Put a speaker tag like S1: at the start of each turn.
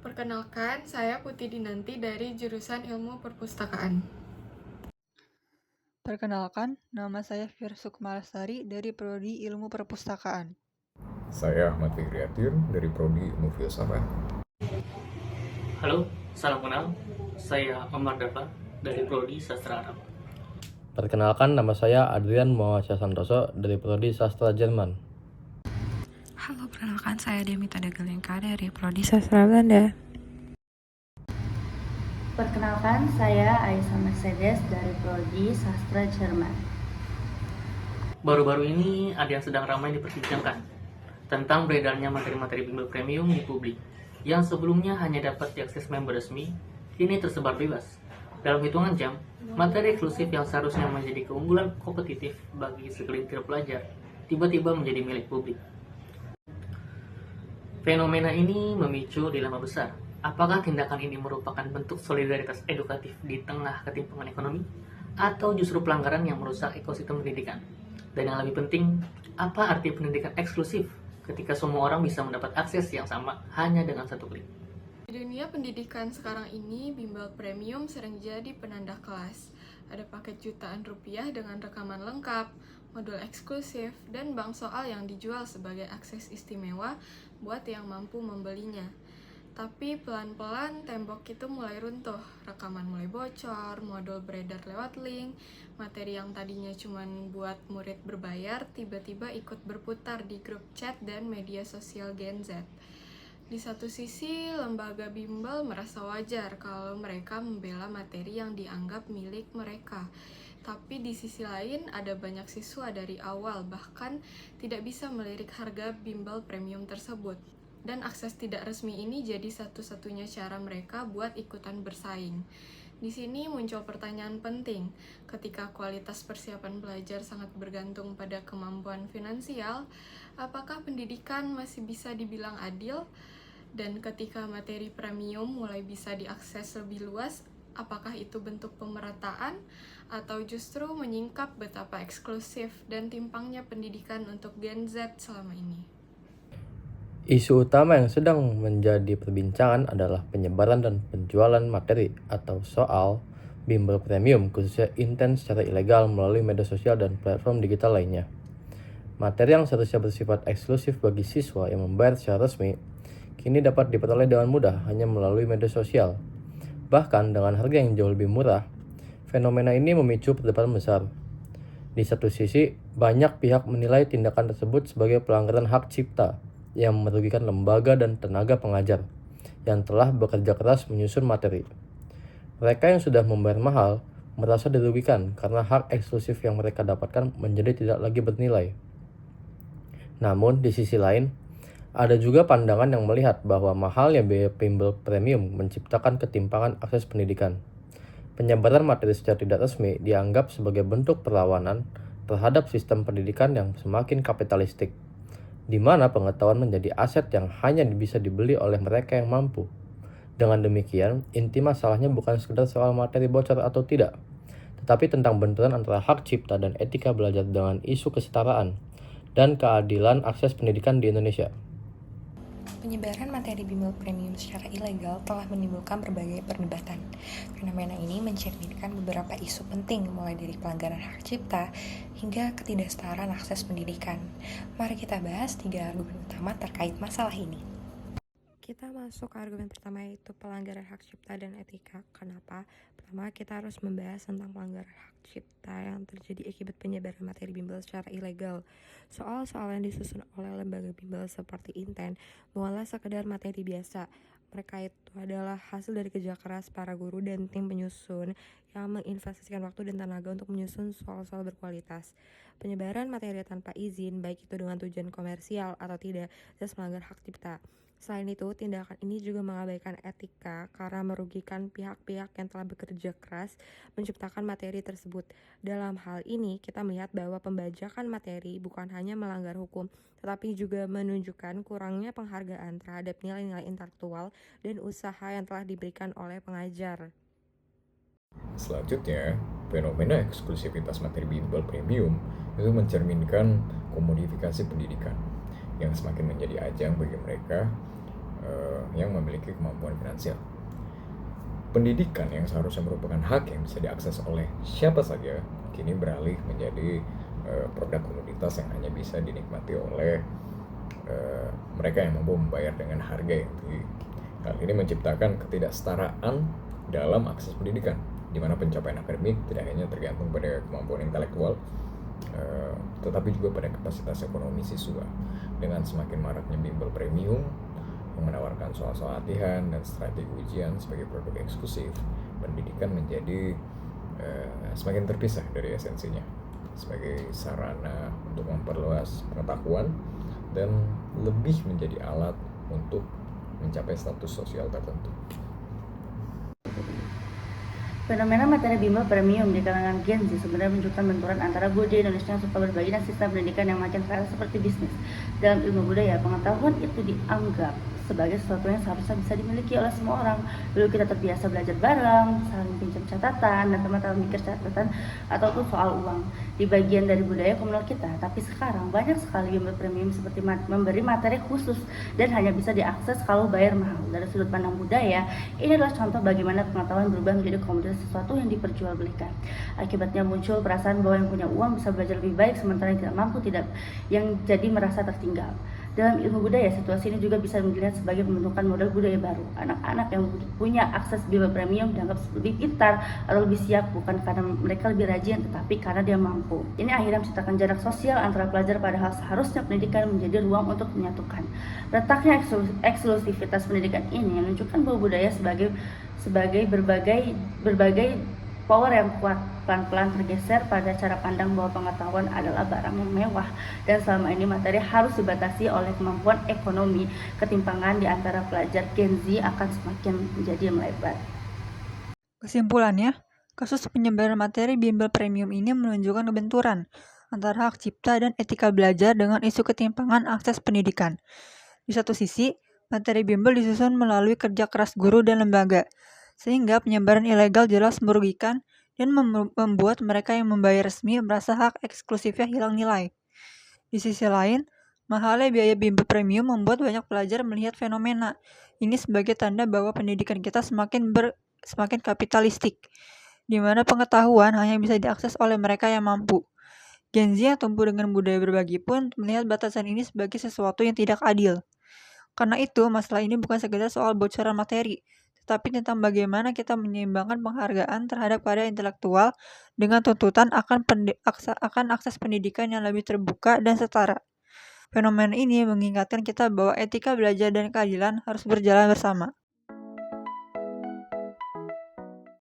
S1: Perkenalkan, saya Putih Dinanti dari jurusan Ilmu Perpustakaan.
S2: Perkenalkan, nama saya Fir Sukmalastari dari Prodi Ilmu Perpustakaan.
S3: Saya Ahmad Fikriatir dari Prodi Ilmu Filsafat.
S4: Halo, salam kenal. Saya Omar Dafa dari Prodi Sastra Arab.
S5: Perkenalkan, nama saya Adrian Muhammad Santoso dari Prodi Sastra Jerman.
S6: Halo, perkenalkan saya Demita Dagelengka dari Prodi Sastra Belanda.
S7: Perkenalkan, saya Aisyah Mercedes dari Prodi Sastra Jerman.
S4: Baru-baru ini ada yang sedang ramai diperbincangkan tentang beredarnya materi-materi bimbel premium di publik yang sebelumnya hanya dapat diakses member resmi, kini tersebar bebas. Dalam hitungan jam, materi eksklusif yang seharusnya menjadi keunggulan kompetitif bagi segelintir pelajar tiba-tiba menjadi milik publik. Fenomena ini memicu dilema besar. Apakah tindakan ini merupakan bentuk solidaritas edukatif di tengah ketimpangan ekonomi, atau justru pelanggaran yang merusak ekosistem pendidikan? Dan yang lebih penting, apa arti pendidikan eksklusif ketika semua orang bisa mendapat akses yang sama hanya dengan satu klik?
S1: Di dunia pendidikan sekarang ini, bimbel premium sering jadi penanda kelas. Ada paket jutaan rupiah dengan rekaman lengkap, modul eksklusif, dan bank soal yang dijual sebagai akses istimewa buat yang mampu membelinya. Tapi pelan-pelan tembok itu mulai runtuh, rekaman mulai bocor, modul beredar lewat link, materi yang tadinya cuma buat murid berbayar tiba-tiba ikut berputar di grup chat dan media sosial Gen Z. Di satu sisi, lembaga bimbel merasa wajar kalau mereka membela materi yang dianggap milik mereka. Tapi di sisi lain, ada banyak siswa dari awal bahkan tidak bisa melirik harga bimbel premium tersebut. Dan akses tidak resmi ini jadi satu-satunya cara mereka buat ikutan bersaing. Di sini muncul pertanyaan penting, ketika kualitas persiapan belajar sangat bergantung pada kemampuan finansial, apakah pendidikan masih bisa dibilang adil? Dan ketika materi premium mulai bisa diakses lebih luas, apakah itu bentuk pemerataan atau justru menyingkap betapa eksklusif dan timpangnya pendidikan untuk Gen Z selama ini?
S5: Isu utama yang sedang menjadi perbincangan adalah penyebaran dan penjualan materi atau soal bimbel premium, khususnya intens secara ilegal melalui media sosial dan platform digital lainnya. Materi yang seharusnya bersifat eksklusif bagi siswa yang membayar secara resmi, kini dapat diperoleh dengan mudah hanya melalui media sosial. Bahkan dengan harga yang jauh lebih murah, fenomena ini memicu perdebatan besar. Di satu sisi, banyak pihak menilai tindakan tersebut sebagai pelanggaran hak cipta yang merugikan lembaga dan tenaga pengajar yang telah bekerja keras menyusun materi. Mereka yang sudah membayar mahal merasa dirugikan karena hak eksklusif yang mereka dapatkan menjadi tidak lagi bernilai. Namun, di sisi lain, ada juga pandangan yang melihat bahwa mahalnya biaya bimbel premium menciptakan ketimpangan akses pendidikan. Penyebaran materi secara tidak resmi dianggap sebagai bentuk perlawanan terhadap sistem pendidikan yang semakin kapitalistik, di mana pengetahuan menjadi aset yang hanya bisa dibeli oleh mereka yang mampu. Dengan demikian, inti masalahnya bukan sekedar soal materi bocor atau tidak, tetapi tentang benturan antara hak cipta dan etika belajar dengan isu kesetaraan dan keadilan akses pendidikan di Indonesia.
S6: Penyebaran materi bimbel premium secara ilegal telah menimbulkan berbagai perdebatan. Fenomena ini mencerminkan beberapa isu penting, mulai dari pelanggaran hak cipta hingga ketidaksetaraan akses pendidikan. Mari kita bahas 3 argumen utama terkait masalah ini. Kita masuk ke argumen pertama, yaitu pelanggaran hak cipta dan etika. Kenapa? Pertama, kita harus membahas tentang pelanggaran hak cipta yang terjadi akibat penyebaran materi bimbel secara ilegal. Soal-soal yang disusun oleh lembaga bimbel seperti Inten bukanlah sekedar materi biasa. Mereka itu adalah hasil dari kerja keras para guru dan tim penyusun yang menginvestasikan waktu dan tenaga untuk menyusun soal-soal berkualitas. Penyebaran materi tanpa izin, baik itu dengan tujuan komersial atau tidak, jelas melanggar hak cipta. Selain itu, tindakan ini juga mengabaikan etika karena merugikan pihak-pihak yang telah bekerja keras menciptakan materi tersebut. Dalam hal ini, kita melihat bahwa pembajakan materi bukan hanya melanggar hukum, tetapi juga menunjukkan kurangnya penghargaan terhadap nilai-nilai intelektual dan usaha yang telah diberikan oleh pengajar.
S3: Selanjutnya, fenomena eksklusivitas materi bimbel premium itu mencerminkan komodifikasi pendidikan yang semakin menjadi ajang bagi mereka yang memiliki kemampuan finansial. Pendidikan yang seharusnya merupakan hak yang bisa diakses oleh siapa saja kini beralih menjadi produk komoditas yang hanya bisa dinikmati oleh mereka yang mampu membayar dengan harga yang tinggi. Hal ini menciptakan ketidaksetaraan dalam akses pendidikan, di mana pencapaian akademik tidak hanya tergantung pada kemampuan intelektual, tetapi juga pada kapasitas ekonomi siswa. Dengan semakin maraknya bimbel premium yang menawarkan soal-soal latihan dan strategi ujian sebagai produk eksklusif, pendidikan menjadi semakin terpisah dari esensinya sebagai sarana untuk memperluas pengetahuan dan lebih menjadi alat untuk mencapai status sosial tertentu.
S7: Fenomena materi bimbel premium di kalangan Gen Z sebenarnya menunjukkan benturan antara budaya Indonesia yang suka berbagi dan sistem pendidikan yang makin kaya seperti bisnis. Dalam ilmu budaya, pengetahuan itu dianggap sebagai sesuatu yang seharusnya bisa dimiliki oleh semua orang. Dulu kita terbiasa belajar bareng, saling pinjam catatan, dan teman-teman mikir catatan ataupun soal uang di bagian dari budaya komunal kita. Tapi sekarang banyak sekali bimbel premium seperti memberi materi khusus dan hanya bisa diakses kalau bayar mahal. Dari sudut pandang budaya, ini adalah contoh bagaimana pengetahuan berubah menjadi komoditas sesuatu yang diperjualbelikan. Akibatnya muncul perasaan bahwa yang punya uang bisa belajar lebih baik, sementara yang tidak mampu yang jadi merasa tertinggal. Dalam ilmu budaya, situasi ini juga bisa dilihat sebagai pembentukan model budaya baru. Anak-anak yang punya akses bimbel premium dianggap lebih pintar atau lebih siap, bukan karena mereka lebih rajin, tetapi karena dia mampu. Ini akhirnya menciptakan jarak sosial antara pelajar, padahal seharusnya pendidikan menjadi ruang untuk menyatukan. Letaknya eksklusivitas pendidikan ini menunjukkan bahwa budaya sebagai berbagai power yang kuat pelan-pelan tergeser pada cara pandang bahwa pengetahuan adalah barang yang mewah, dan selama ini materi harus dibatasi oleh kemampuan ekonomi. Ketimpangan di antara pelajar Gen Z akan semakin menjadi melebar.
S2: Kesimpulannya, kasus penyebaran materi bimbel premium ini menunjukkan kebenturan antara hak cipta dan etika belajar dengan isu ketimpangan akses pendidikan. Di satu sisi, materi bimbel disusun melalui kerja keras guru dan lembaga, sehingga penyebaran ilegal jelas merugikan dan membuat mereka yang membayar resmi merasa hak eksklusifnya hilang nilai. Di sisi lain, mahalnya biaya bimbel premium membuat banyak pelajar melihat fenomena ini sebagai tanda bahwa pendidikan kita semakin kapitalistik, di mana pengetahuan hanya bisa diakses oleh mereka yang mampu. Gen Z yang tumbuh dengan budaya berbagi pun melihat batasan ini sebagai sesuatu yang tidak adil. Karena itu, masalah ini bukan sekedar soal bocoran materi, tetapi tentang bagaimana kita menyeimbangkan penghargaan terhadap karya intelektual dengan tuntutan akan akses pendidikan yang lebih terbuka dan setara. Fenomena ini mengingatkan kita bahwa etika belajar dan keadilan harus berjalan bersama.